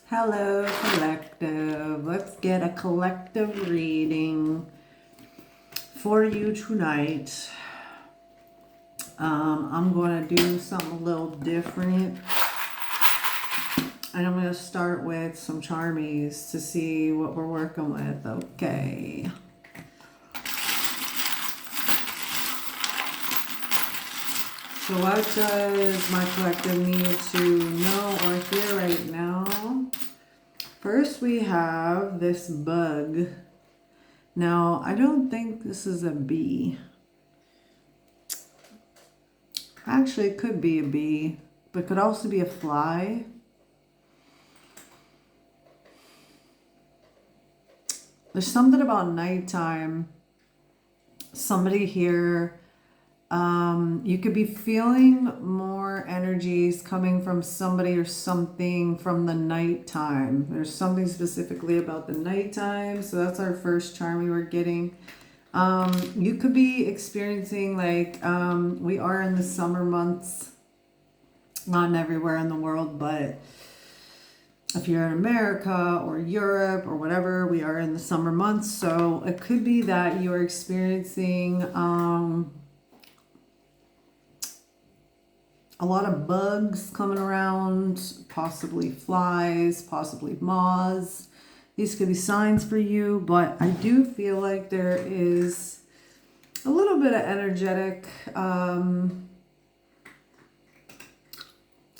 Hello, collective. Let's get a collective reading for you tonight. I'm going to do something a little different. And I'm going to start with some charmies to see what we're working with. Okay. So what does my collective need to know or hear right now? First, we have this bug. Now, I don't think this is a bee. Actually, it could be a bee, but it could also be a fly. There's something about nighttime. Somebody here, you could be feeling more energies coming from somebody or something from the nighttime. There's something specifically about the nighttime. So that's our first charm we were getting. You could be experiencing like, we are in the summer months, not everywhere in the world, but if you're in America or Europe or whatever, we are in the summer months. So it could be that you're experiencing, a lot of bugs coming around, possibly flies, possibly moths. These could be signs for you, but I do feel like there is a little bit of energetic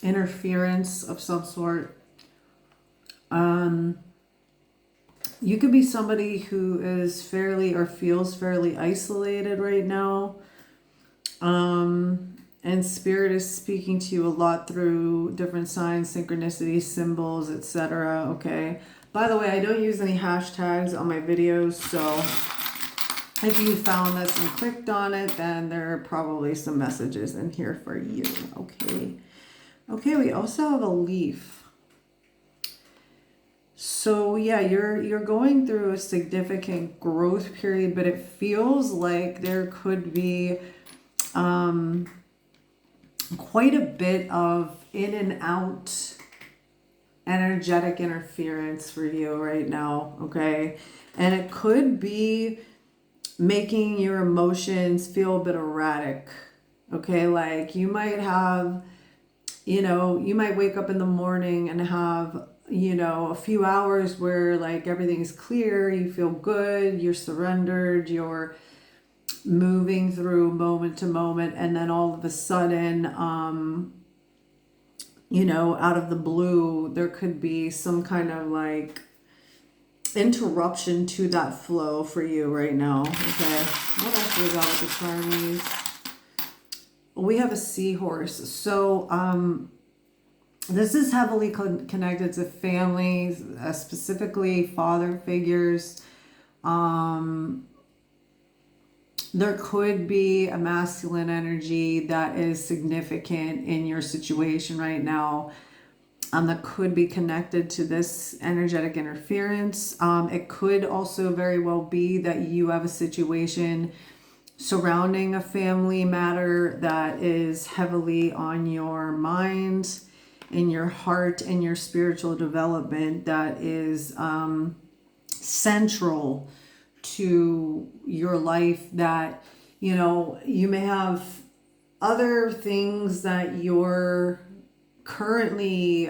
interference of some sort. You could be somebody who is fairly or feels fairly isolated right now. And Spirit is speaking to you a lot through different signs, synchronicities, symbols, etc. Okay. By the way, I don't use any hashtags on my videos, so if you found this and clicked on it, then there are probably some messages in here for you. Okay. Okay, we also have a leaf. So yeah, you're going through a significant growth period, but it feels like there could be quite a bit of in and out energetic interference for you right now, okay? And it could be making your emotions feel a bit erratic, okay? Like you might have, you might wake up in the morning and have, a few hours where like everything's clear, you feel good, you're surrendered, you're moving through moment to moment, and then all of a sudden, out of the blue, there could be some kind of like interruption to that flow for you right now. Okay, what else do we got with the charmies? We have a seahorse. So this is heavily connected to families, specifically father figures. There could be a masculine energy that is significant in your situation right now, that could be connected to this energetic interference. It could also very well be that you have a situation surrounding a family matter that is heavily on your mind, in your heart, and your spiritual development that is central to your life, that you may have other things that you're currently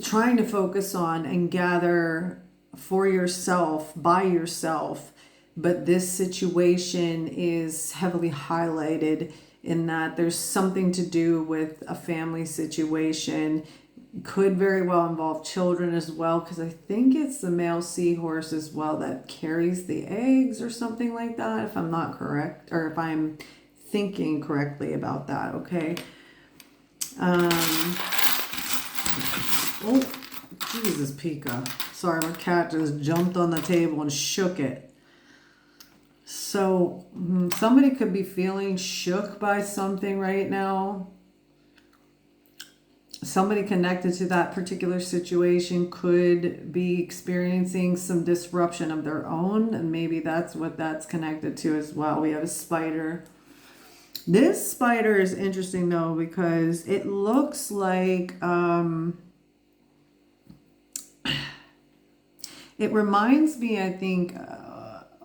trying to focus on and gather for yourself, by yourself, but this situation is heavily highlighted in that there's something to do with a family situation. Could very well involve children as well, because I think it's the male seahorse as well that carries the eggs or something like that, if I'm not correct, or if I'm thinking correctly about that. Okay. Oh, Jesus, Pika. Sorry, my cat just jumped on the table and shook it. So somebody could be feeling shook by something right now. Somebody connected to that particular situation could be experiencing some disruption of their own, and maybe that's what that's connected to as well. We have a spider. This spider is interesting though, because it looks like It reminds me, I think,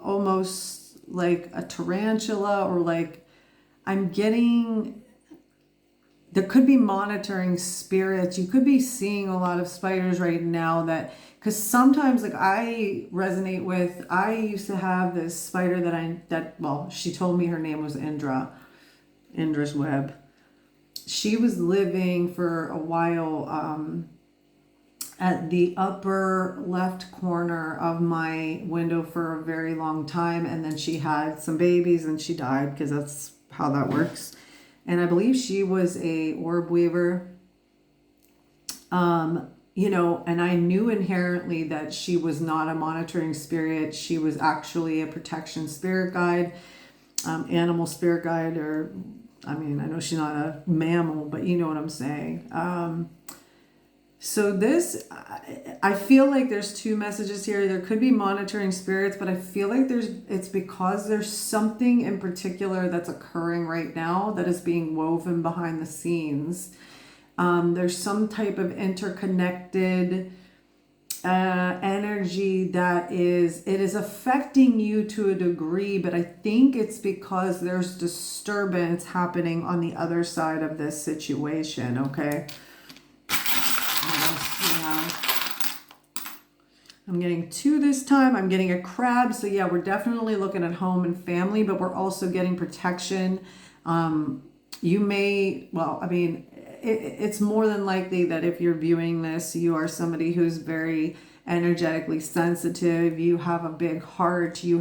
almost like a tarantula, or like I'm getting, there could be monitoring spirits. You could be seeing a lot of spiders right now, that, because sometimes like I resonate with, I used to have this spider well, she told me her name was Indra's web. She was living for a while at the upper left corner of my window for a very long time, and then she had some babies and she died, because that's how that works. And I believe she was a orb weaver. You know, and I knew inherently that she was not a monitoring spirit. She was actually a protection spirit guide, animal spirit guide, or, I mean, I know she's not a mammal, but you know what I'm saying. So this, I feel like there's two messages here. There could be monitoring spirits, but I feel like it's because there's something in particular that's occurring right now that is being woven behind the scenes. There's some type of interconnected energy that it is affecting you to a degree, but I think it's because there's disturbance happening on the other side of this situation, okay? I'm getting two this time. I'm getting a crab. So yeah, we're definitely looking at home and family, but we're also getting protection. You may, well, I mean, it's more than likely that if you're viewing this, you are somebody who's very energetically sensitive. You have a big heart. You're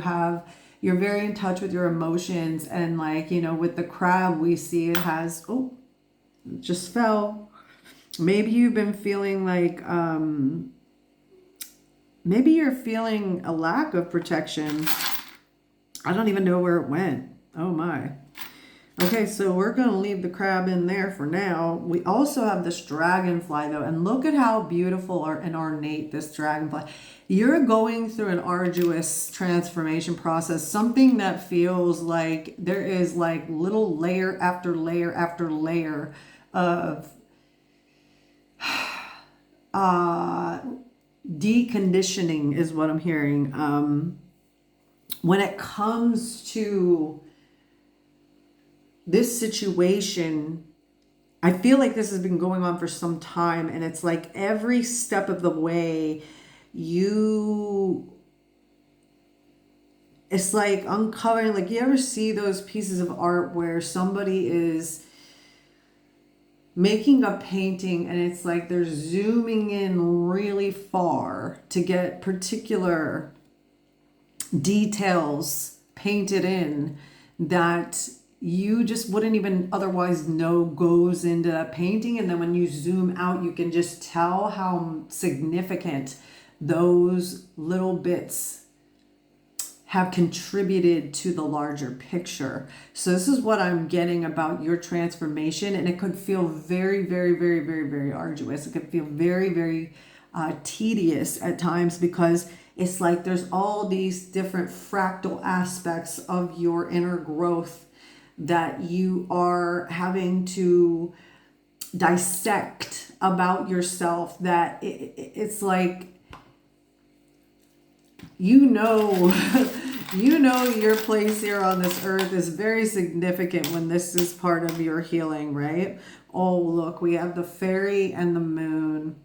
very in touch with your emotions. And like, you know, with the crab, we see it has, oh, it just fell. Maybe you've been feeling like, maybe you're feeling a lack of protection. I don't even know where it went. Oh my. Okay, so we're going to leave the crab in there for now. We also have this dragonfly though, and look at how beautiful and ornate this dragonfly. You're going through an arduous transformation process, something that feels like there is like little layer after layer after layer of deconditioning is what I'm hearing. When it comes to this situation, I feel like this has been going on for some time, and it's like every step of the way it's like uncovering, like, you ever see those pieces of art where somebody is making a painting and it's like they're zooming in really far to get particular details painted in that you just wouldn't even otherwise know goes into that painting. And then when you zoom out, you can just tell how significant those little bits have contributed to the larger picture. So this is what I'm getting about your transformation, and it could feel very, very, very, very, very arduous. It could feel very, very tedious at times, because it's like there's all these different fractal aspects of your inner growth that you are having to dissect about yourself, that it's like, you know your place here on this earth is very significant when this is part of your healing, right? Oh, look, we have the fairy and the moon.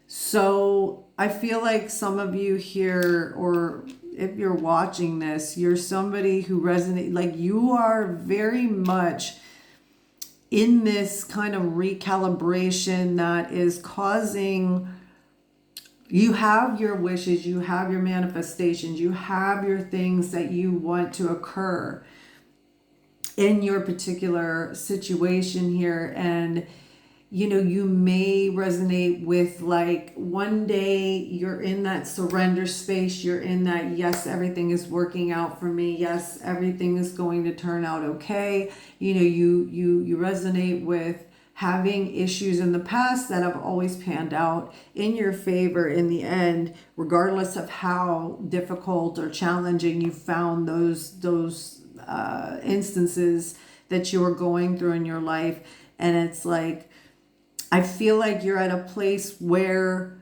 So I feel like some of you here, or if you're watching this, you're somebody who resonates, like you are very much in this kind of recalibration that is causing, you have your wishes, you have your manifestations, you have your things that you want to occur in your particular situation here. And you know, you may resonate with, like, one day you're in that surrender space, you're in that, yes, everything is working out for me, yes, everything is going to turn out okay. You know, you resonate with having issues in the past that have always panned out in your favor in the end, regardless of how difficult or challenging you found those instances that you were going through in your life. And it's like, I feel like you're at a place where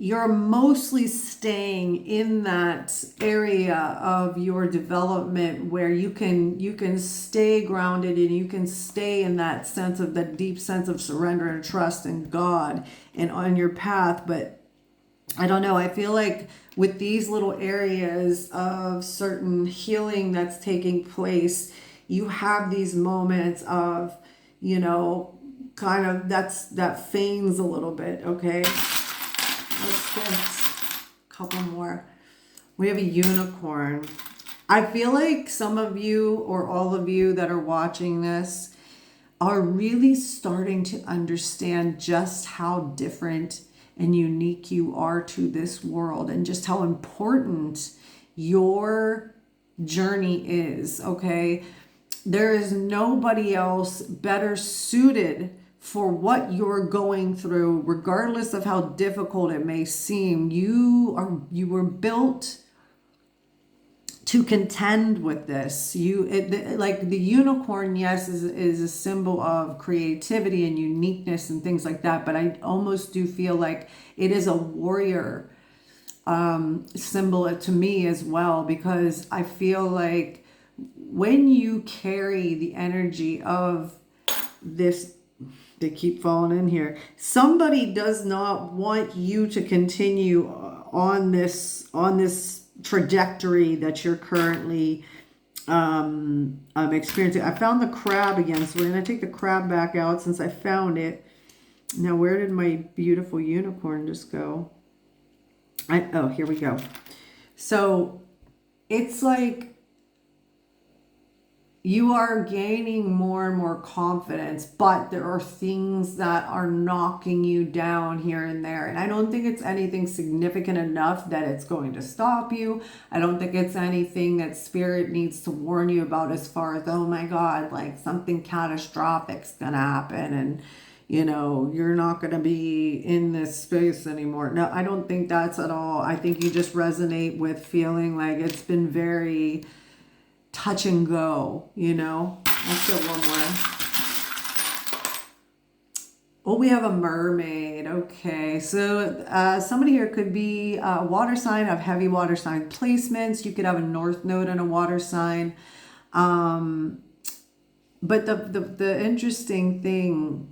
you're mostly staying in that area of your development where you can stay grounded and you can stay in that sense of that deep sense of surrender and trust in God and on your path. But I don't know, I feel like with these little areas of certain healing that's taking place, you have these moments of, kind of that feigns a little bit, okay? Let's get a couple more. We have a unicorn. I feel like some of you or all of you that are watching this are really starting to understand just how different and unique you are to this world and just how important your journey is, okay? There is nobody else better suited for what you're going through, regardless of how difficult it may seem. You were built to contend with this. Like the unicorn, yes, is a symbol of creativity and uniqueness and things like that, but I almost do feel like it is a warrior symbol to me as well, because I feel like when you carry the energy of this, they keep falling in here. Somebody does not want you to continue on this trajectory that you're currently experiencing. I found the crab again, so we're going to take the crab back out since I found it. Now, where did my beautiful unicorn just go? Oh, here we go. So it's like you are gaining more and more confidence, but there are things that are knocking you down here and there. And I don't think it's anything significant enough that it's going to stop you. I don't think it's anything that spirit needs to warn you about as far as, oh my God, like something catastrophic's going to happen and, you're not going to be in this space anymore. No, I don't think that's at all. I think you just resonate with feeling like it's been very touch and go, Let's get one more. Oh, we have a mermaid. Okay, so somebody here could be a water sign, have heavy water sign placements. You could have a north node and a water sign. But the interesting thing,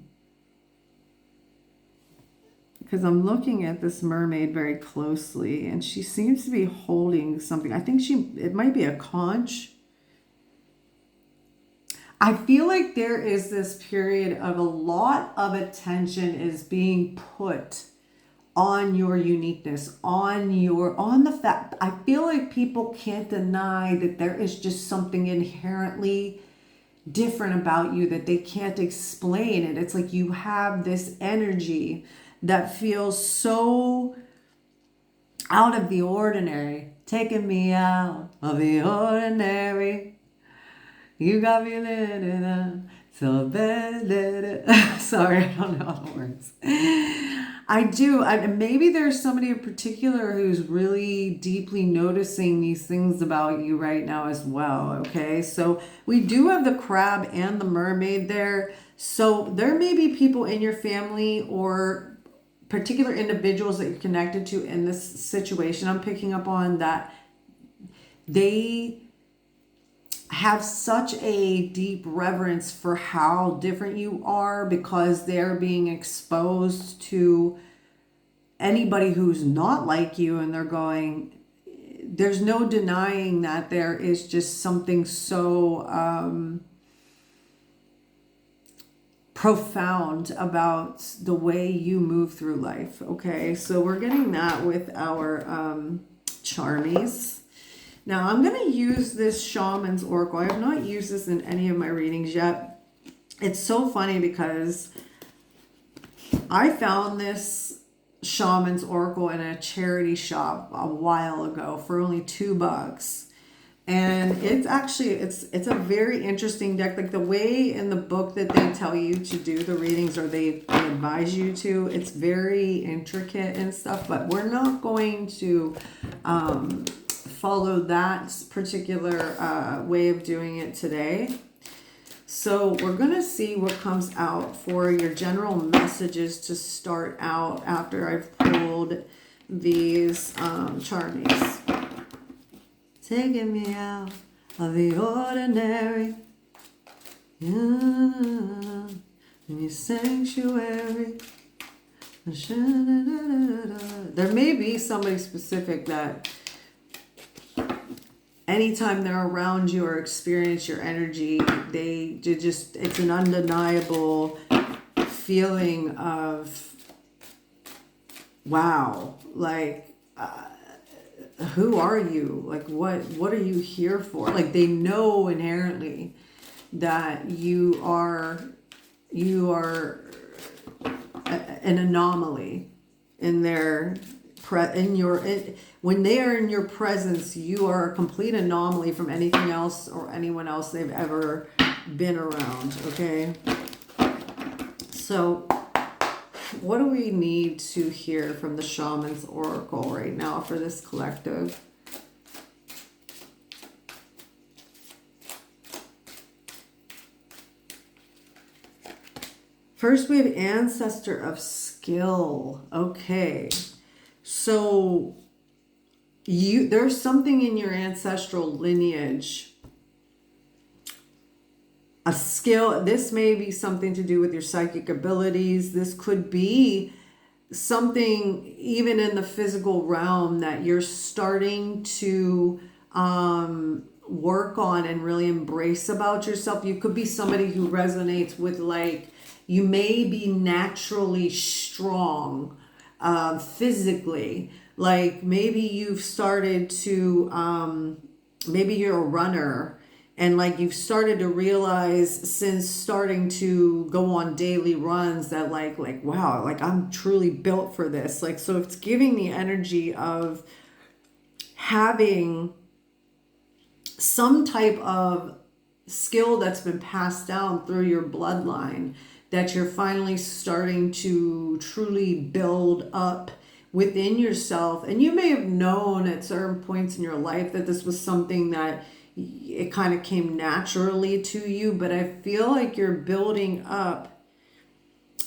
because I'm looking at this mermaid very closely, and she seems to be holding something. I think it might be a conch. I feel like there is this period of a lot of attention is being put on your uniqueness, on the fact. I feel like people can't deny that there is just something inherently different about you that they can't explain it. It's like you have this energy that feels so out of the ordinary, taking me out of the ordinary. You got me living up so bad. Sorry, I don't know all the words. I do. Maybe there's somebody in particular who's really deeply noticing these things about you right now as well. Okay, so we do have the crab and the mermaid there. So there may be people in your family or particular individuals that you're connected to in this situation. I'm picking up on that they have such a deep reverence for how different you are because they're being exposed to anybody who's not like you, and they're going, there's no denying that there is just something so profound about the way you move through life. Okay, so we're getting that with our Charmies. Now I'm going to use this Shaman's Oracle. I have not used this in any of my readings yet. It's so funny because I found this Shaman's Oracle in a charity shop a while ago for only $2. And it's actually, it's a very interesting deck. Like the way in the book that they tell you to do the readings, or they advise you to, it's very intricate and stuff, but we're not going to follow that particular way of doing it today. So we're going to see what comes out for your general messages to start out after I've pulled these charmies. Taking me out of the ordinary, in your sanctuary. There may be somebody specific that anytime they're around you or experience your energy, they just, it's an undeniable feeling of, wow, like, who are you? Like, what are you here for? Like, they know inherently that you are an anomaly in their when they are in your presence. You are a complete anomaly from anything else or anyone else they've ever been around. Okay, so what do we need to hear from the Shaman's Oracle right now for this collective? First, we have Ancestor of Skill. Okay. So there's something in your ancestral lineage, a skill. This may be something to do with your psychic abilities. This could be something even in the physical realm that you're starting to work on and really embrace about yourself. You could be somebody who resonates with, like, you may be naturally strong physically. Like, maybe you've started to, maybe you're a runner, and like you've started to realize since starting to go on daily runs that like wow, like I'm truly built for this. Like, so it's giving the energy of having some type of skill that's been passed down through your bloodline that you're finally starting to truly build up within yourself. And you may have known at certain points in your life that this was something that it kind of came naturally to you, but I feel like you're building up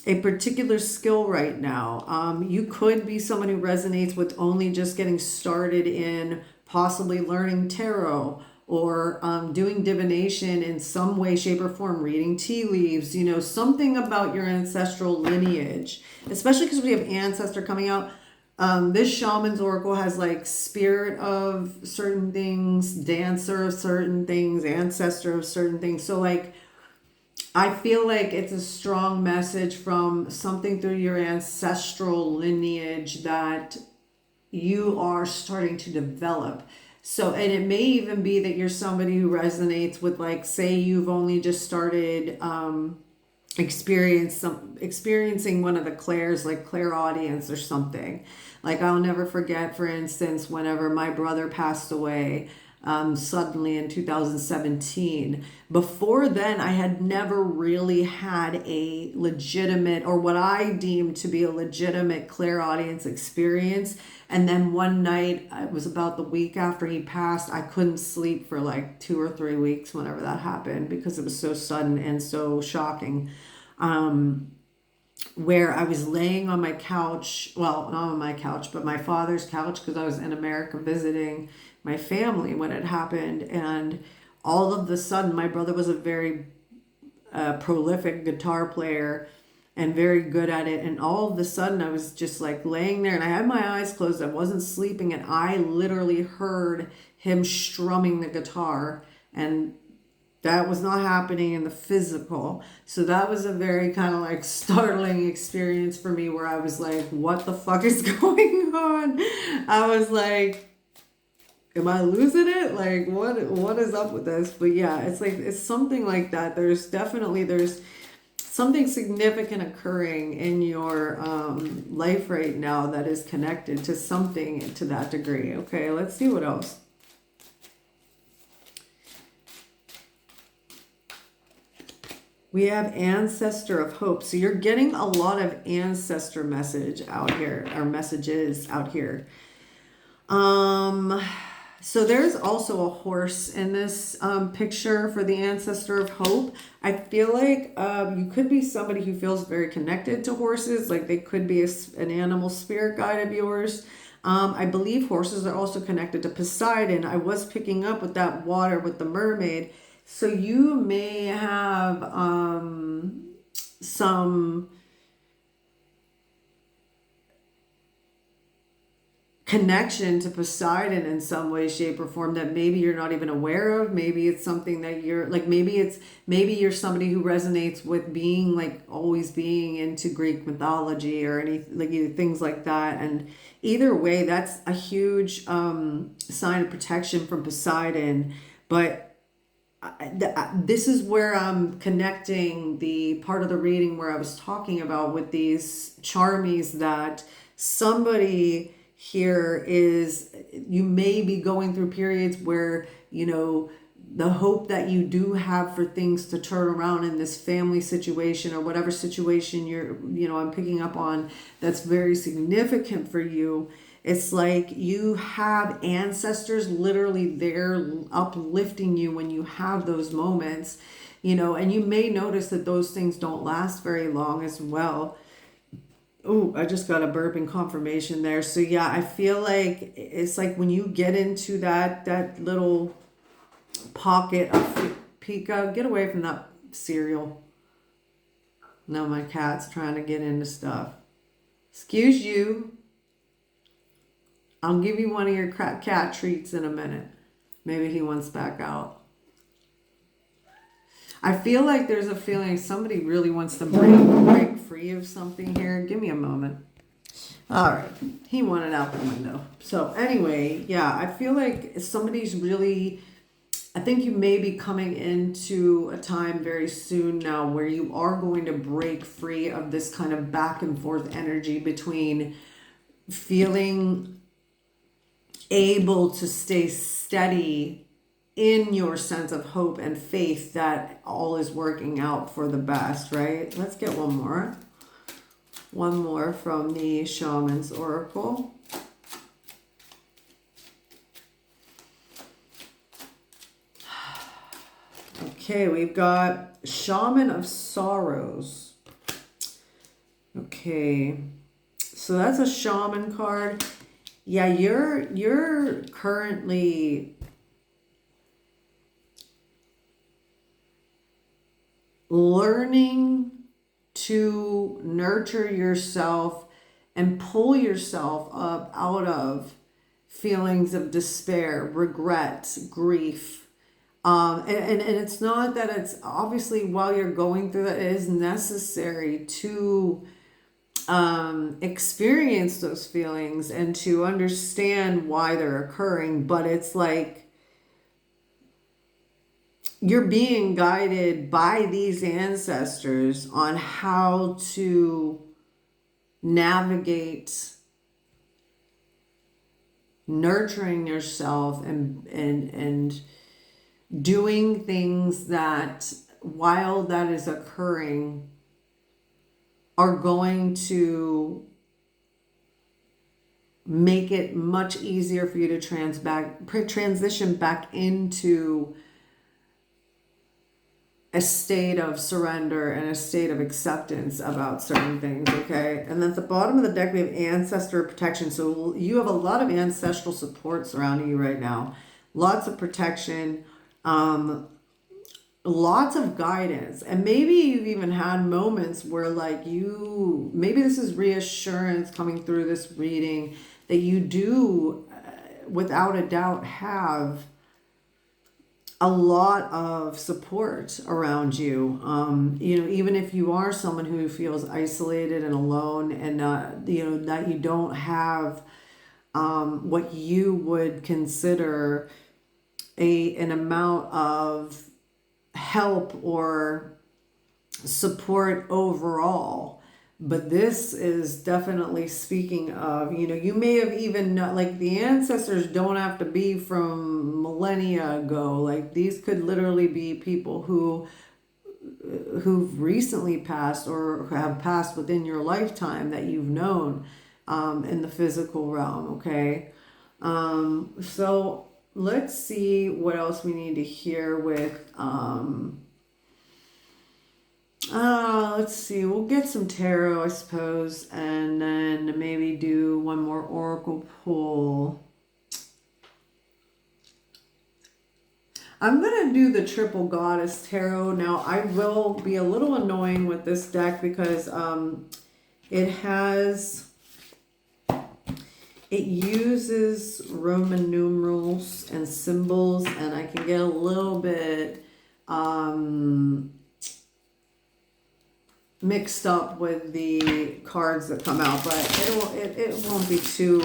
a particular skill right now. You could be someone who resonates with only just getting started in possibly learning tarot or doing divination in some way, shape, or form, reading tea leaves, you know, something about your ancestral lineage, especially because we have Ancestor coming out. This Shaman's Oracle has like spirit of certain things, dancer of certain things, ancestor of certain things. So like, I feel like it's a strong message from something through your ancestral lineage that you are starting to develop. So, and it may even be that you're somebody who resonates with, like, say you've only just started experiencing one of the clairs, like clairaudience or something. Like, I'll never forget, for instance, whenever my brother passed away suddenly in 2017. Before then, I had never really had a legitimate, or what I deemed to be a legitimate clairaudience experience. And then one night, it was about the week after he passed, I couldn't sleep for like 2 or 3 weeks whenever that happened because it was so sudden and so shocking. Where I was laying on my couch, well, not on my couch, but my father's couch, because I was in America visiting my family when it happened. And all of the sudden, my brother was a very prolific guitar player and very good at it. And all of a sudden, I was just like laying there and I had my eyes closed. I wasn't sleeping. And I literally heard him strumming the guitar. And that was not happening in the physical. So that was a very kind of like startling experience for me, where I was like, what the fuck is going on? I was like, am I losing it? Like, what is up with this? But yeah, it's like, it's something like that. There's something significant occurring in your life right now that is connected to something to that degree. Okay, let's see what else. We have Ancestor of Hope. So you're getting a lot of ancestor message out here, or messages out here. So there's also a horse in this picture for the Ancestor of Hope. I feel like you could be somebody who feels very connected to horses. Like, they could be an animal spirit guide of yours. I believe horses are also connected to Poseidon. I was picking up with that water with the mermaid. So you may have some connection to Poseidon in some way, shape, or form that maybe you're not even aware of. Maybe it's something that you're like, maybe you're somebody who resonates with being like always being into Greek mythology or any like things like that. And either way, that's a huge sign of protection from Poseidon. But this is where I'm connecting the part of the reading where I was talking about with these charmies, that somebody here is, you may be going through periods where, the hope that you do have for things to turn around in this family situation or whatever situation I'm picking up on that's very significant for you. It's like you have ancestors literally there uplifting you when you have those moments, and you may notice that those things don't last very long as well. Oh, I just got a burping confirmation there. So yeah, I feel like it's like when you get into that little pocket of Pika, get away from that cereal. No, my cat's trying to get into stuff. Excuse you. I'll give you one of your cat treats in a minute. Maybe he wants back out. I feel like there's a feeling somebody really wants to break free of something here. Give me a moment. All right. He wanted out the window. So anyway, yeah, I feel like somebody's really, I think you may be coming into a time very soon now where you are going to break free of this kind of back and forth energy between feeling able to stay steady in your sense of hope and faith that all is working out for the best, right? Let's get one more. One more from the Shaman's Oracle. Okay, we've got Shaman of Sorrows. Okay, so that's a shaman card. Yeah, you're currently learning to nurture yourself and pull yourself up out of feelings of despair, regret, grief. And it's not that it's obviously while you're going through that, it is necessary to experience those feelings and to understand why they're occurring. But it's like you're being guided by these ancestors on how to navigate nurturing yourself and doing things that, while that is occurring, are going to make it much easier for you to transition back into a state of surrender and a state of acceptance about certain things, okay? And then at the bottom of the deck, we have ancestor protection. So you have a lot of ancestral support surrounding you right now. Lots of protection, lots of guidance. And maybe you've even had moments where like maybe this is reassurance coming through this reading that you do, without a doubt, have a lot of support around you. Even if you are someone who feels isolated and alone and that you don't have what you would consider an amount of help or support overall. But this is definitely speaking of, you may have even, like the ancestors don't have to be from millennia ago. Like these could literally be people who've recently passed or have passed within your lifetime that you've known in the physical realm, okay? So let's see what else we need to hear with Let's see. We'll get some tarot, I suppose, and then maybe do one more oracle pull. I'm going to do the Triple Goddess Tarot. Now, I will be a little annoying with this deck because it uses Roman numerals and symbols, and I can get a little bit mixed up with the cards that come out, but it won't be too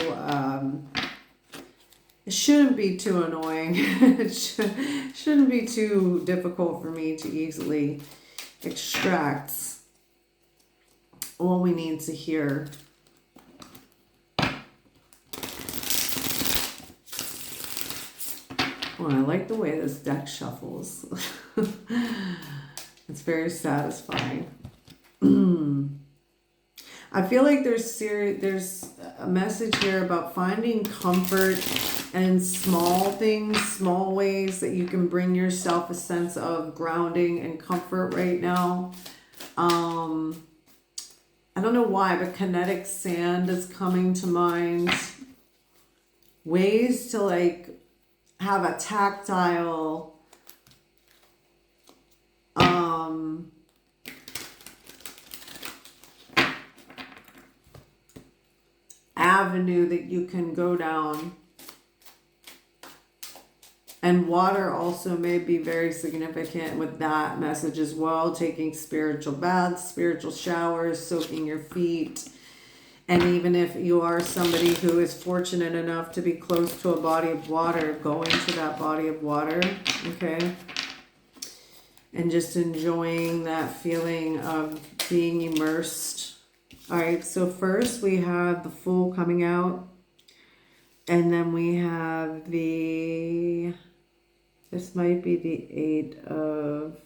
it shouldn't be too annoying. It shouldn't be too difficult for me to easily extract what we need to hear. Oh, I like the way this deck shuffles. It's very satisfying. I feel like there's a message here about finding comfort and small things, small ways that you can bring yourself a sense of grounding and comfort right now. I don't know why, but kinetic sand is coming to mind. Ways to like have a tactile avenue that you can go down. And water also may be very significant with that message as well. Taking spiritual baths, spiritual showers, soaking your feet. And even if you are somebody who is fortunate enough to be close to a body of water, going to that body of water, okay? And just enjoying that feeling of being immersed. All right, so first we have the Fool coming out. And then we have this might be the Eight of...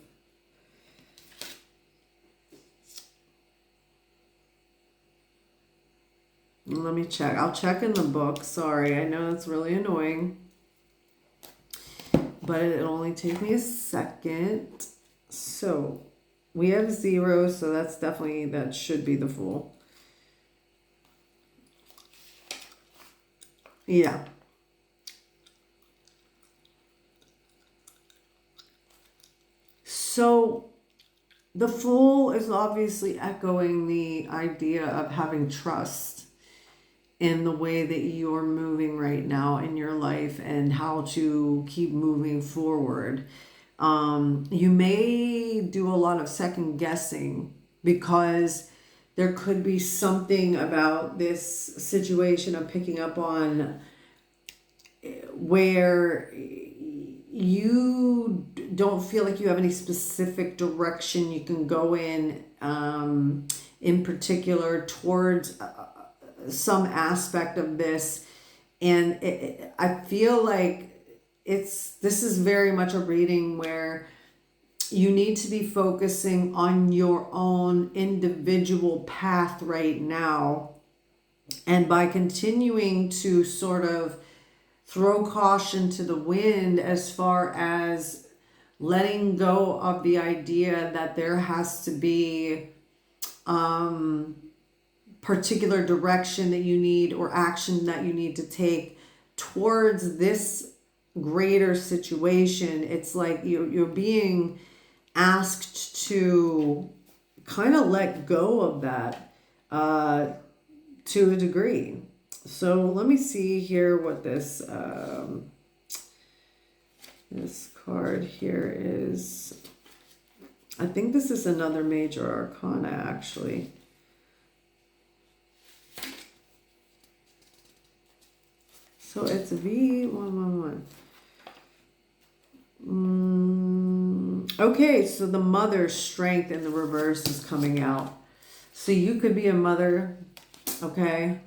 Let me check. I'll check in the book. Sorry, I know it's really annoying. But it'll only take me a second. So, we have 0, so that's definitely, that should be the Fool. Yeah. So, the Fool is obviously echoing the idea of having trust in the way that you're moving right now in your life and how to keep moving forward. You may do a lot of second guessing because there could be something about this situation I'm picking up on where you don't feel like you have any specific direction you can go in particular towards some aspect of this. And I feel like this is very much a reading where you need to be focusing on your own individual path right now. And by continuing to sort of throw caution to the wind as far as letting go of the idea that there has to be particular direction that you need or action that you need to take towards this greater situation. It's like you're being asked to kind of let go of that to a degree. So let me see here what this this card here is. I think this is another major arcana actually. So it's V111. Okay, so the mother's strength in the reverse is coming out. So you could be a mother, okay?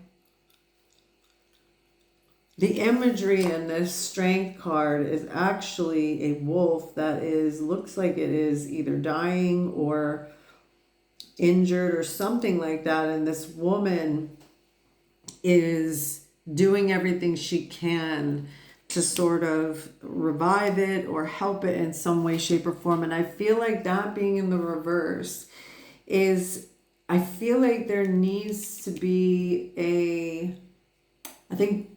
The imagery in this strength card is actually a wolf that looks like it is either dying or injured or something like that. And this woman is doing everything she can to sort of revive it or help it in some way, shape, or form. And I feel like that being in the reverse is, I feel like there needs to be I think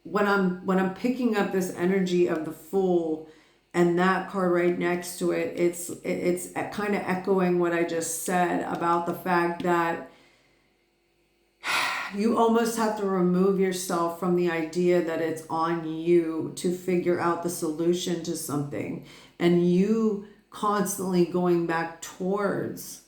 when I'm picking up this energy of the Fool and that card right next to it, it's kind of echoing what I just said about the fact that you almost have to remove yourself from the idea that it's on you to figure out the solution to something, and you constantly going back towards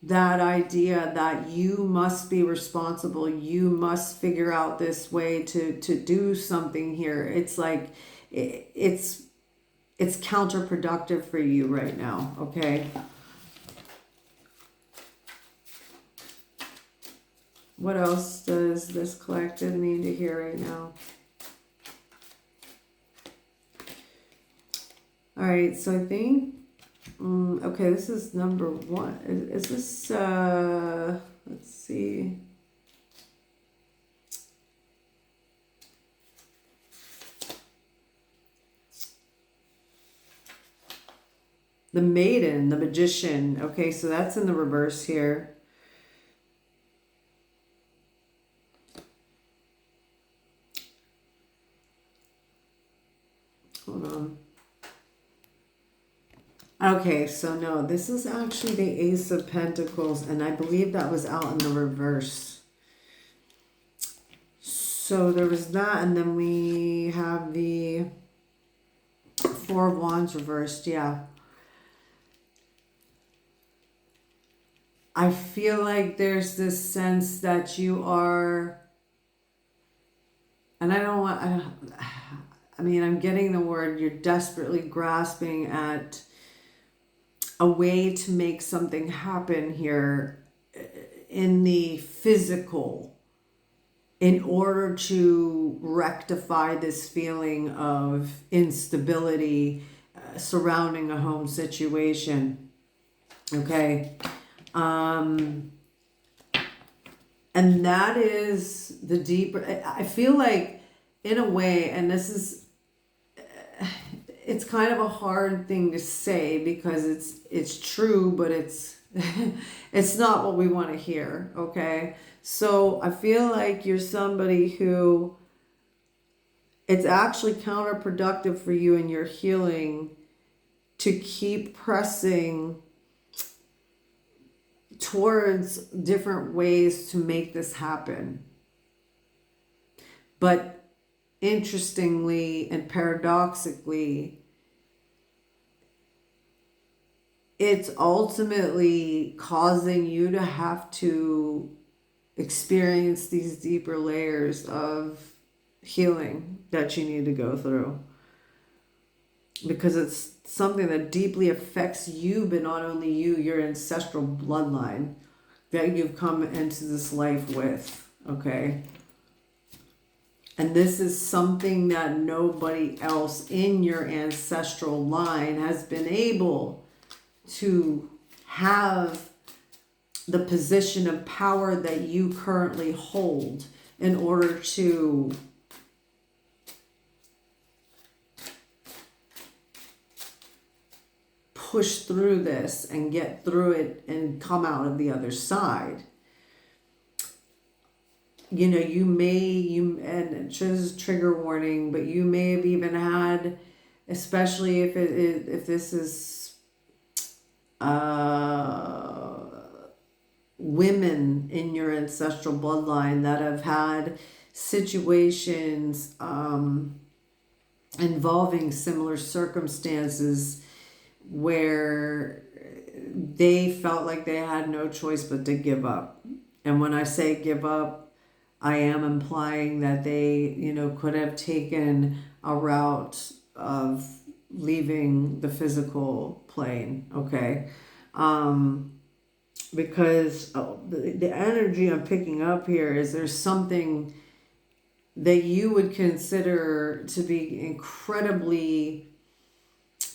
that idea that you must be responsible, you must figure out this way to do something here. It's like it's counterproductive for you right now, okay? What else does this collective need to hear right now? All right, so I think, okay, this is number one. Is this, let's see. The Maiden, the Magician. Okay, so that's in the reverse here. Hold on. Okay, so no, this is actually the Ace of Pentacles, and I believe that was out in the reverse. So there was that, and then we have the Four of Wands reversed, yeah. I feel like there's this sense that you are, and I don't want, I mean, I'm getting the word, you're desperately grasping at a way to make something happen here in the physical in order to rectify this feeling of instability surrounding a home situation. Okay. And that is the deeper, I feel like in a way, and this is, it's kind of a hard thing to say because it's true, but it's it's not what we want to hear, okay? So I feel like you're somebody who, it's actually counterproductive for you in your healing to keep pressing towards different ways to make this happen. But interestingly and paradoxically, it's ultimately causing you to have to experience these deeper layers of healing that you need to go through. Because it's something that deeply affects you, but not only you, your ancestral bloodline that you've come into this life with, okay? And this is something that nobody else in your ancestral line has been able to have the position of power that you currently hold in order to push through this and get through it and come out of the other side. You know, and it's just trigger warning, but you may have even had, especially if this is women in your ancestral bloodline that have had situations involving similar circumstances where they felt like they had no choice but to give up. And when I say give up, I am implying that they, could have taken a route of leaving the physical plane, okay? Because the energy I'm picking up here is there's something that you would consider to be incredibly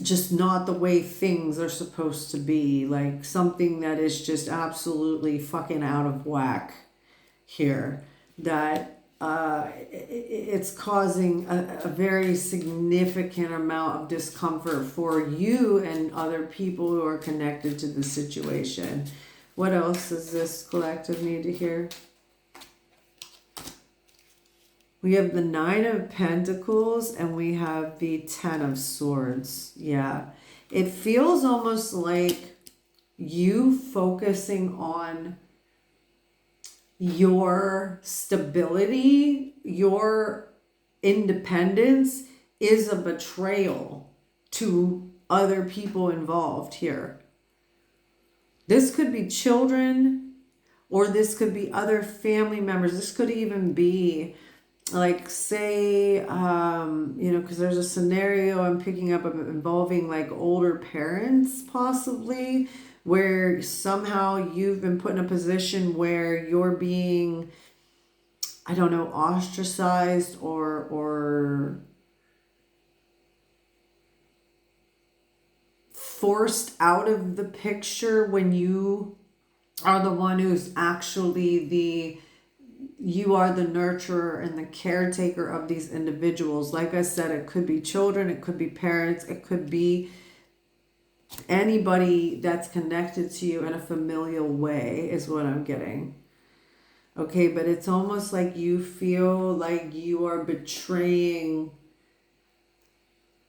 just not the way things are supposed to be, like something that is just absolutely fucking out of whack here, that it's causing a very significant amount of discomfort for you and other people who are connected to the situation. What else does this collective need to hear? We have the Nine of Pentacles and we have the Ten of Swords. Yeah. It feels almost like you focusing on your stability, your independence is a betrayal to other people involved here. This could be children, or this could be other family members. This could even be like, say, because there's a scenario I'm picking up involving like older parents possibly, where somehow you've been put in a position where you're being, I don't know, ostracized or forced out of the picture when you are the one who's actually you are the nurturer and the caretaker of these individuals. Like I said, it could be children, it could be parents, it could be anybody that's connected to you in a familial way is what I'm getting. Okay, but it's almost like you feel like you are betraying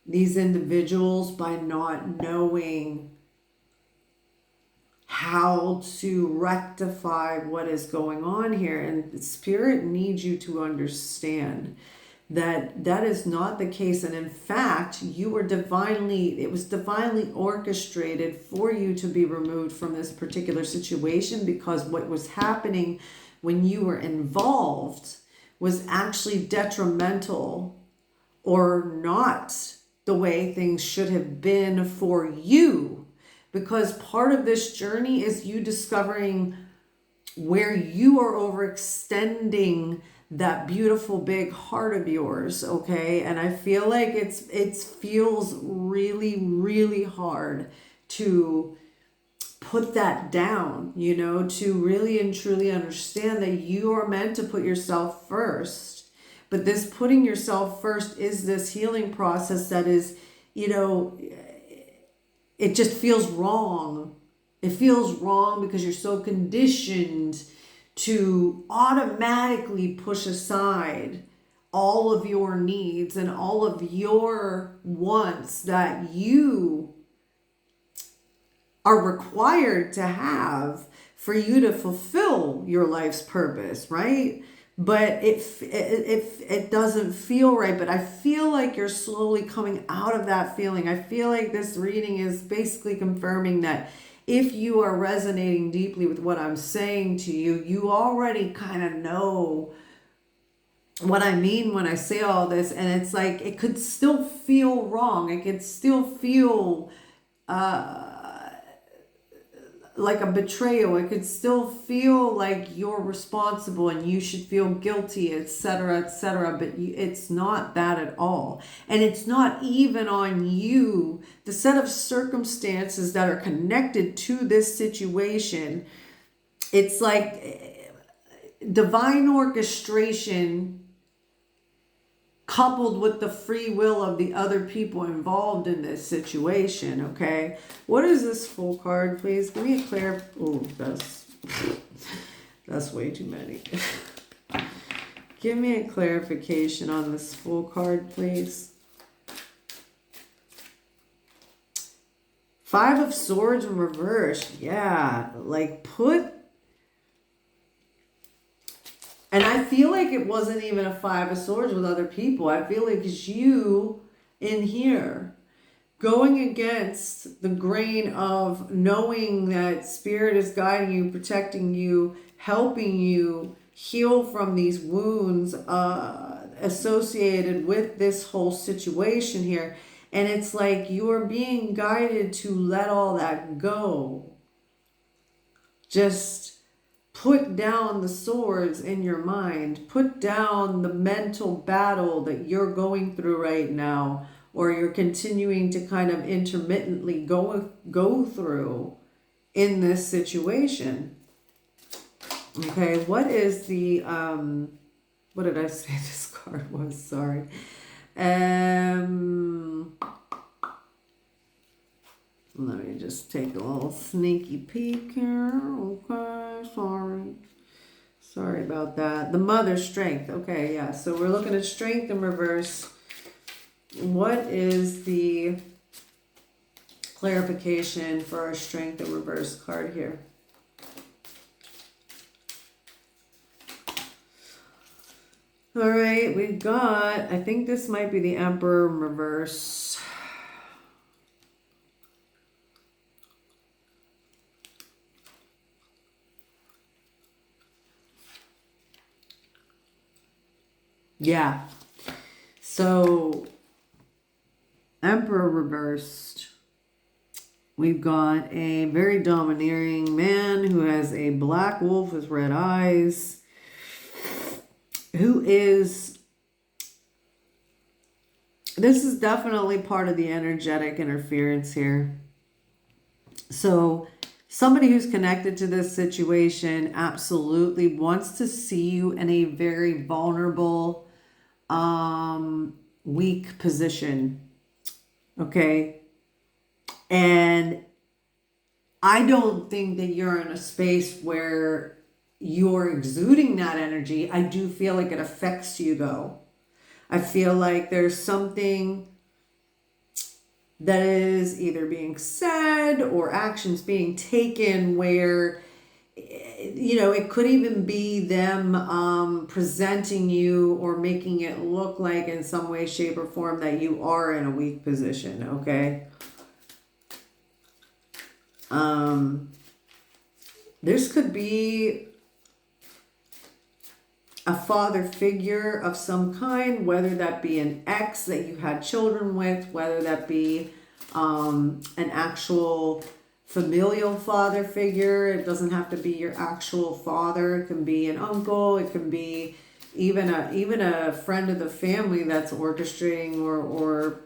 these individuals by not knowing how to rectify what is going on here. And the Spirit needs you to understand that that is not the case. And in fact, it was divinely orchestrated for you to be removed from this particular situation, because what was happening when you were involved was actually detrimental or not the way things should have been for you. Because part of this journey is you discovering where you are overextending that beautiful big heart of yours, okay? And I feel like it feels really, really hard to put that down, to really and truly understand that you are meant to put yourself first. But this putting yourself first is this healing process that is, it just feels wrong. It feels wrong because you're so conditioned to automatically push aside all of your needs and all of your wants that you are required to have for you to fulfill your life's purpose, right? But it doesn't feel right. But I feel like you're slowly coming out of that feeling. I feel like this reading is basically confirming that if you are resonating deeply with what I'm saying to you, you already kind of know what I mean when I say all this. And it's like, it could still feel wrong. It could still feel like a betrayal. It could still feel like you're responsible and you should feel guilty, etc., etc. But it's not that at all. And it's not even on you. The set of circumstances that are connected to this situation, it's like divine orchestration coupled with the free will of the other people involved in this situation, okay? What is this full card, please? Give me a clear... Oh, that's way too many. Give me a clarification on this full card, please. Five of Swords in reverse. Yeah, like And I feel like it wasn't even a Five of Swords with other people. I feel like it's you in here going against the grain of knowing that Spirit is guiding you, protecting you, helping you heal from these wounds associated with this whole situation here. And it's like you are being guided to let all that go. Just put down the swords in your mind. Put down the mental battle that you're going through right now, or you're continuing to kind of intermittently go through in this situation. Okay, what is the what did I say this card was? Sorry. Let me just take a little sneaky peek here. Okay, sorry. Sorry about that. The Mother's Strength. Okay, yeah. So we're looking at Strength in reverse. What is the clarification for our Strength in reverse card here? All right, we've got, I think this might be the Emperor in reverse. Yeah. So, Emperor reversed. We've got a very domineering man who has a black wolf with red eyes, who is, this is definitely part of the energetic interference here. So somebody who's connected to this situation absolutely wants to see you in a very vulnerable, weak position. Okay. And I don't think that you're in a space where you're exuding that energy. I do feel like it affects you though. I feel like there's something that is either being said or actions being taken where, you know, it could even be them presenting you or making it look like in some way, shape, or form that you are in a weak position, okay? This could be a father figure of some kind, whether that be an ex that you had children with, whether that be an actual familial father figure. It doesn't have to be your actual father. It can be an uncle. It can be even a friend of the family that's orchestrating or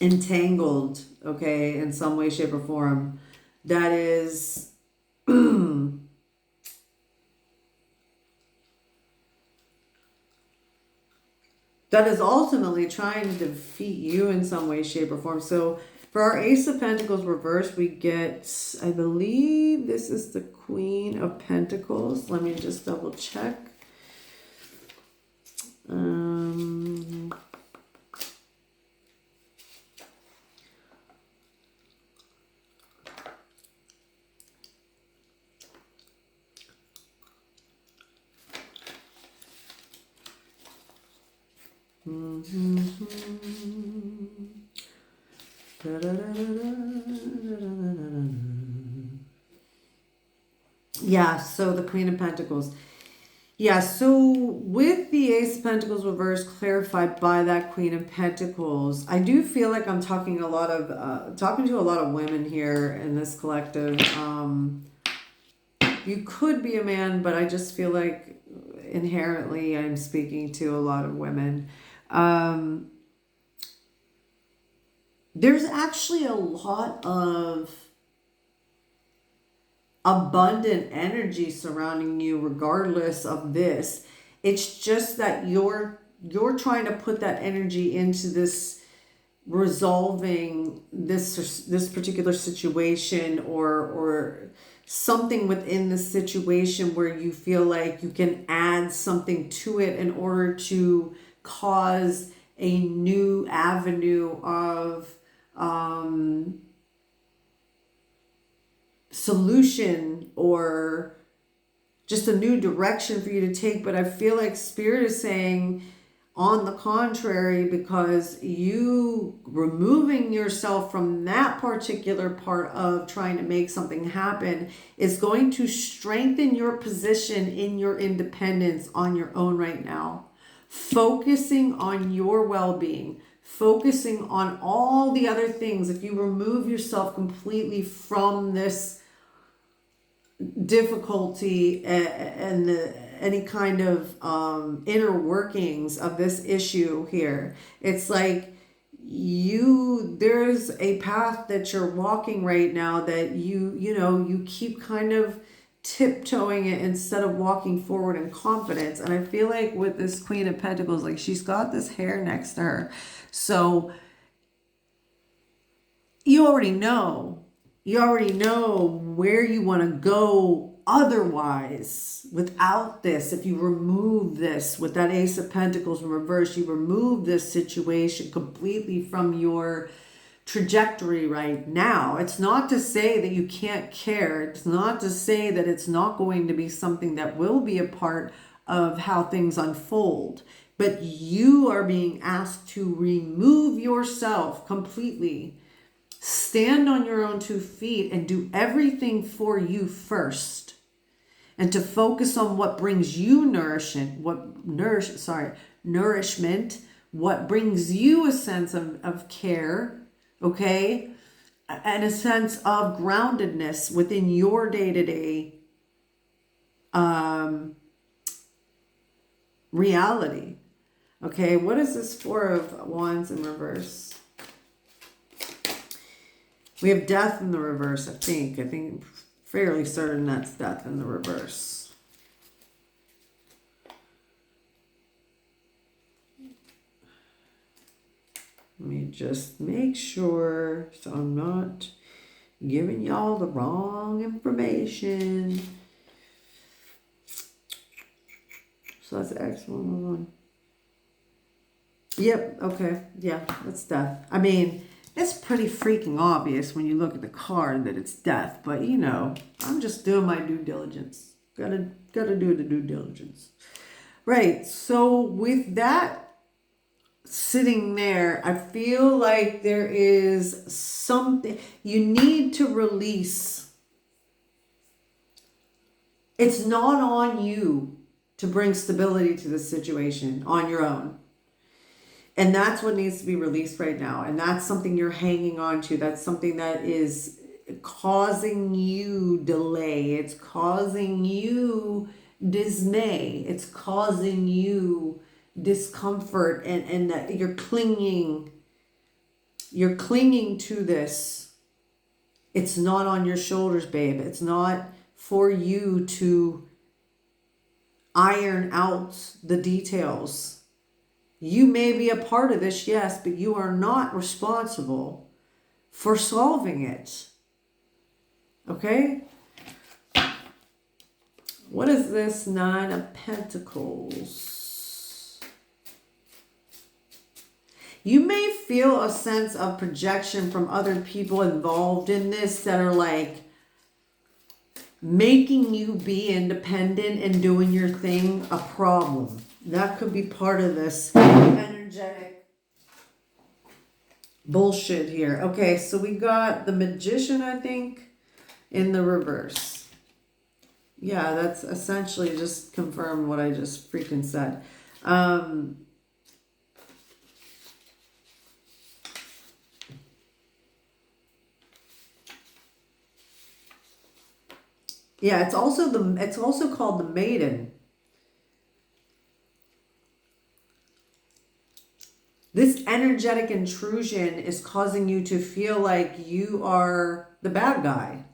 entangled, okay, in some way, shape, or form. That is that is ultimately trying to defeat you in some way, shape, or form. So for our Ace of Pentacles reverse, we get, I believe this is the Queen of Pentacles. Let me just double check. Yeah, so the Queen of Pentacles. Yeah, so with the Ace of Pentacles reverse clarified by that Queen of Pentacles, I do feel like I'm talking to a lot of women here in this collective. You could be a man, but I just feel like inherently I'm speaking to a lot of women. There's actually a lot of abundant energy surrounding you regardless of this. It's just that you're trying to put that energy into this resolving this particular situation or something within the situation where you feel like you can add something to it in order to cause a new avenue of solution or just a new direction for you to take. But I feel like Spirit is saying on the contrary, because you removing yourself from that particular part of trying to make something happen is going to strengthen your position in your independence on your own right now. Focusing on your well-being, focusing on all the other things. If you remove yourself completely from this difficulty and any kind of inner workings of this issue here, it's like there's a path that you're walking right now that you keep kind of tiptoeing it instead of walking forward in confidence. And I feel like with this Queen of Pentacles, like she's got this hair next to her. So you already know where you want to go otherwise without this. If you remove this with that Ace of Pentacles in reverse, you remove this situation completely from your trajectory right now. It's not to say that you can't care. It's not to say that it's not going to be something that will be a part of how things unfold. But you are being asked to remove yourself completely. Stand on your own 2 feet and do everything for you first. And to focus on what brings you nourishment, what brings you a sense of care, okay? And a sense of groundedness within your day-to-day reality. Okay, what is this Four of Wands in reverse? We have Death in the reverse, I think. Fairly certain that's Death in the reverse. Let me just make sure so I'm not giving y'all the wrong information. So that's X111. Yep, okay. Yeah, that's Death. I mean, it's pretty freaking obvious when you look at the card that it's Death, but you know, I'm just doing my due diligence. Gotta do the due diligence. Right, so with that sitting there, I feel like there is something you need to release. It's not on you to bring stability to the situation on your own. And that's what needs to be released right now. And that's something you're hanging on to. That's something that is causing you delay. It's causing you dismay. It's causing you discomfort. And that you're clinging to this. It's not on your shoulders, babe. It's not for you to iron out the details. You may be a part of this, yes, but you are not responsible for solving it. Okay? What is this Nine of Pentacles? You may feel a sense of projection from other people involved in this that are like making you be independent and doing your thing a problem. That could be part of this energetic bullshit here. Okay, so we got the Magician, I think, in the reverse. Yeah, that's essentially just confirmed what I just freaking said. Yeah, it's also called the Maiden. This energetic intrusion is causing you to feel like you are the bad guy.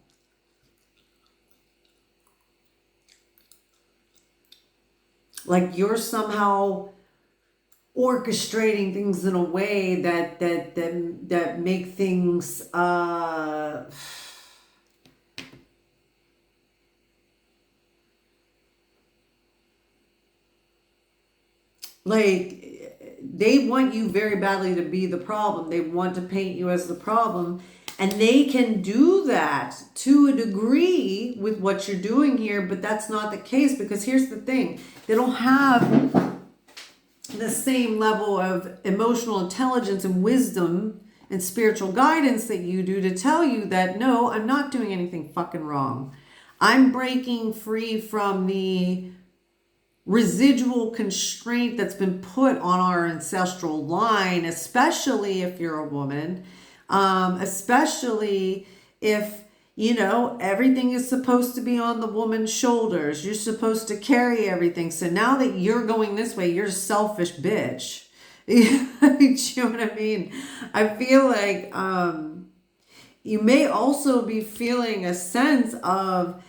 Like you're somehow orchestrating things in a way that make things like they want you very badly to be the problem. They want to paint you as the problem. And they can do that to a degree with what you're doing here, but that's not the case because here's the thing. They don't have the same level of emotional intelligence and wisdom and spiritual guidance that you do to tell you that, no, I'm not doing anything fucking wrong. I'm breaking free from the residual constraint that's been put on our ancestral line, especially if you're a woman, especially if, you know, everything is supposed to be on the woman's shoulders. You're supposed to carry everything. So now that you're going this way, you're a selfish bitch. You know what I mean? I feel like you may also be feeling a sense of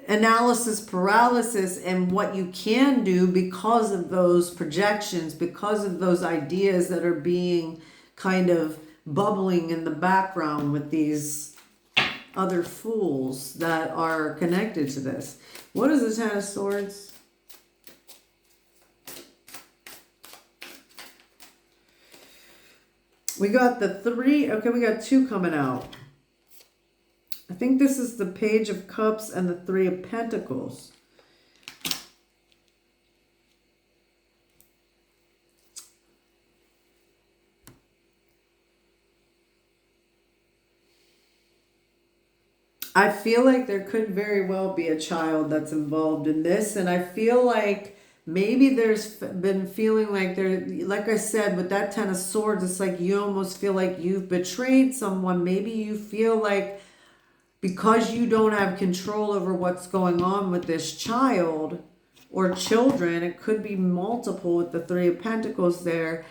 analysis paralysis and what you can do because of those projections, because of those ideas that are being kind of bubbling in the background with these other fools that are connected to this. What is the Ten of Swords? We got the three. Okay, we got two coming out. I think this is the Page of Cups and the Three of Pentacles. I feel like there could very well be a child that's involved in this, and I feel like maybe there's been feeling like there, like I said, with that Ten of Swords, it's like you almost feel like you've betrayed someone. Maybe you feel like because you don't have control over what's going on with this child or children, it could be multiple with the Three of Pentacles there.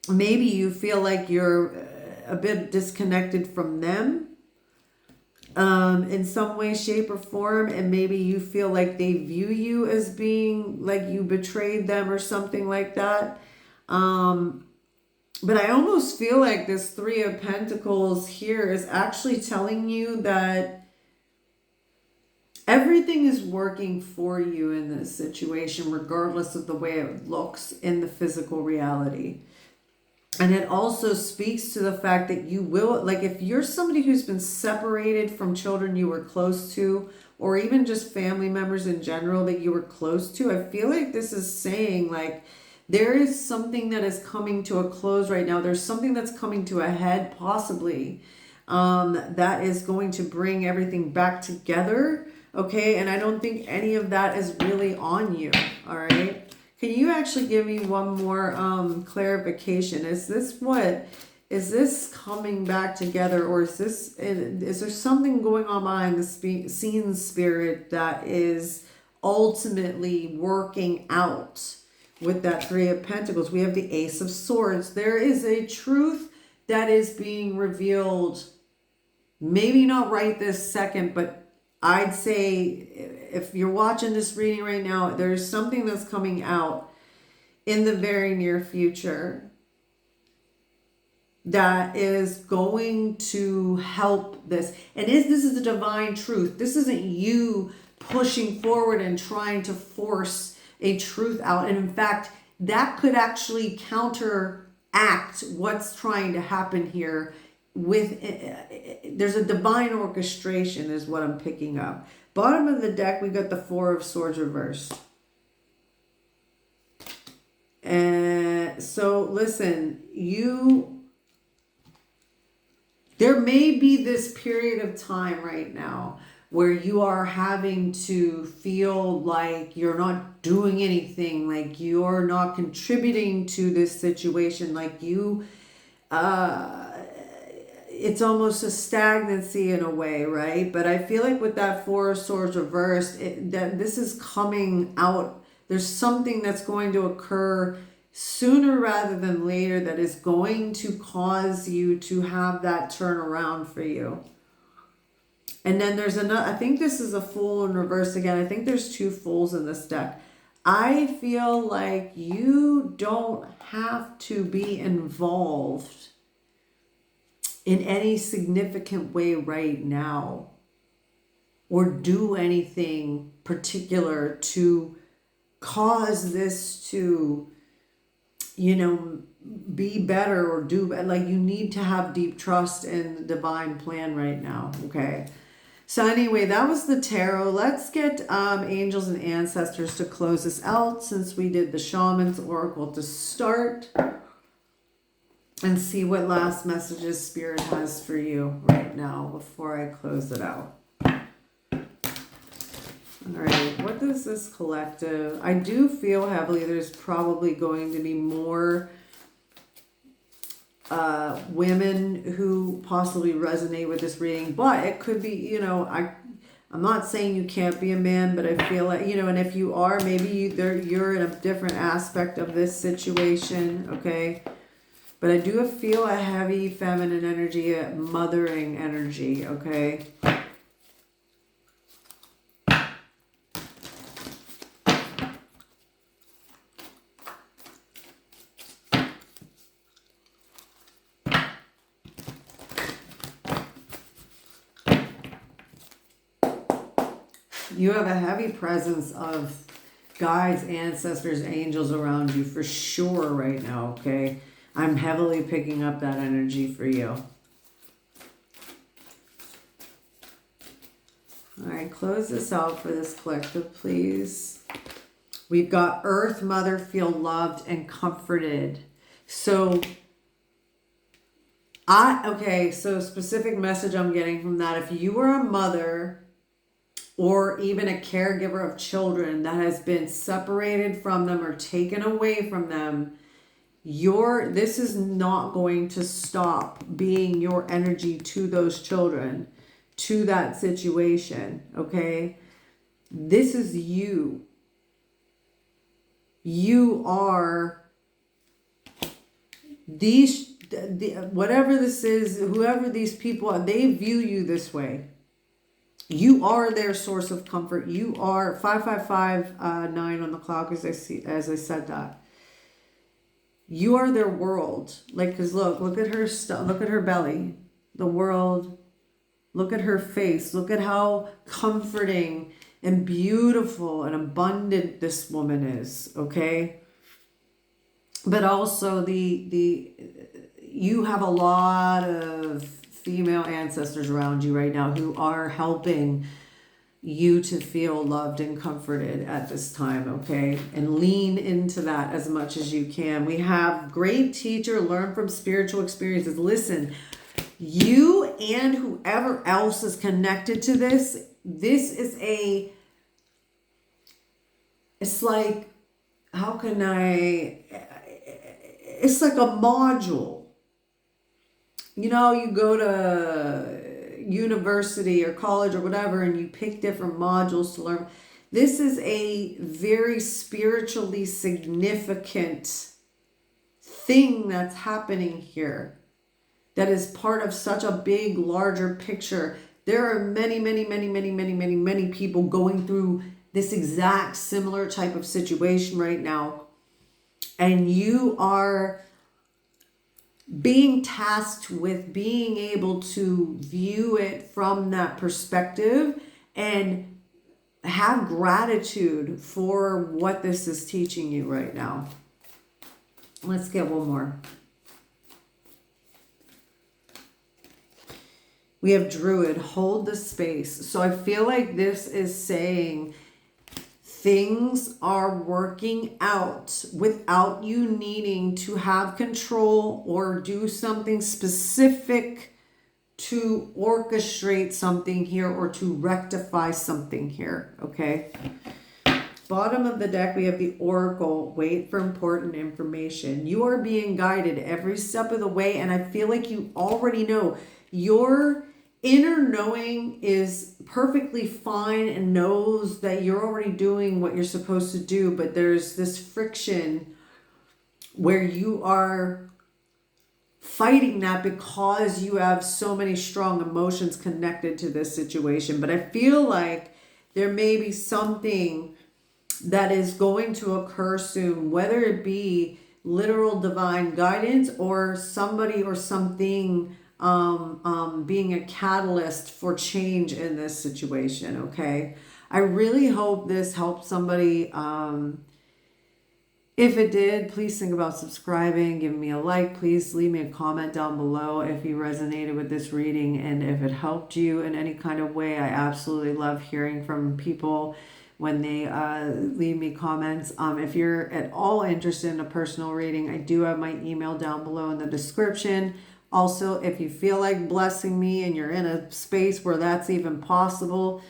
Maybe you feel like you're a bit disconnected from them in some way, shape, or form, and maybe you feel like they view you as being like you betrayed them or something like that. But I almost feel like this Three of Pentacles here is actually telling you that everything is working for you in this situation, regardless of the way it looks in the physical reality. And it also speaks to the fact that you will, like if you're somebody who's been separated from children you were close to, or even just family members in general that you were close to, I feel like this is saying like, there is something that is coming to a close right now. There's something that's coming to a head, possibly, that is going to bring everything back together. Okay, and I don't think any of that is really on you. All right. Can you actually give me one more clarification? Is this coming back together, or is there something going on behind the scene spirit that is ultimately working out? With that Three of Pentacles, we have the Ace of Swords. There is a truth that is being revealed. Maybe not right this second, but I'd say if you're watching this reading right now, there's something that's coming out in the very near future that is going to help this. And this is the divine truth. This isn't you pushing forward and trying to force a truth out. And in fact, that could actually counteract what's trying to happen here with, there's a divine orchestration is what I'm picking up. Bottom of the deck, we got the Four of Swords reversed. And so listen, there may be this period of time right now where you are having to feel like you're not doing anything, like you're not contributing to this situation, like it's almost a stagnancy in a way, right? But I feel like with that Four of Swords reversed, that this is coming out. There's something that's going to occur sooner rather than later that is going to cause you to have that turnaround for you. And then there's another, I think this is a Fool in reverse again. I think there's two Fools in this deck. I feel like you don't have to be involved in any significant way right now or do anything particular to cause this to, be better or do, like you need to have deep trust in the divine plan right now. Okay. So anyway, that was the tarot. Let's get angels and ancestors to close this out since we did the shaman's oracle to start, and see what last messages Spirit has for you right now before I close it out. All right, what does this collective? I do feel heavily there's probably going to be more women who possibly resonate with this reading, but it could be, I'm not saying you can't be a man, but I feel like, and if you are, maybe you're in a different aspect of this situation, okay? But I do feel a heavy feminine energy, a mothering energy, okay? You have a heavy presence of guides, ancestors, angels around you for sure right now, okay? I'm heavily picking up that energy for you. All right, close this out for this collective, please. We've got Earth Mother, feel loved and comforted. So, so specific message I'm getting from that. If you are a mother or even a caregiver of children that has been separated from them or taken away from them, this is not going to stop being your energy to those children, to that situation, okay? This is you. You are whatever this is, whoever these people are, they view you this way. You are their source of comfort. You are 5559 on the clock as I said that. You are their world. Like, cause look at her look at her belly, the world. Look at her face. Look at how comforting and beautiful and abundant this woman is, okay? But also you have a lot of female ancestors around you right now who are helping you to feel loved and comforted at this time, okay? And lean into that as much as you can. We have great teacher, learn from spiritual experiences. Listen, you and whoever else is connected to this is it's like, it's like a module. You know, you go to university or college or whatever and you pick different modules to learn. This is a very spiritually significant thing that's happening here that is part of such a big, larger picture. There are many, many, many, many, many, many, many people going through this exact similar type of situation right now. And you are being tasked with being able to view it from that perspective and have gratitude for what this is teaching you right now. Let's get one more. We have Druid, hold the space. So I feel like this is saying things are working out without you needing to have control or do something specific to orchestrate something here or to rectify something here, okay? Bottom of the deck, we have the Oracle, wait for important information. You are being guided every step of the way, and I feel like you already know. Your inner knowing is perfectly fine and knows that you're already doing what you're supposed to do, but there's this friction where you are fighting that because you have so many strong emotions connected to this situation. But I feel like there may be something that is going to occur soon, whether it be literal divine guidance or somebody or something being a catalyst for change in this situation, okay? I really hope this helped somebody. If it did, please think about subscribing, giving me a like. Please leave me a comment down below if you resonated with this reading and if it helped you in any kind of way. I absolutely love hearing from people when they leave me comments. If you're at all interested in a personal reading, I do have my email down below in the description. Also, if you feel like blessing me and you're in a space where that's even possible,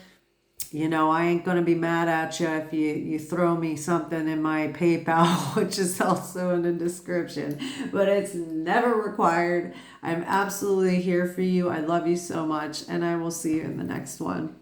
you know, I ain't going to be mad at you if you throw me something in my PayPal, which is also in the description. But it's never required. I'm absolutely here for you. I love you so much, and I will see you in the next one.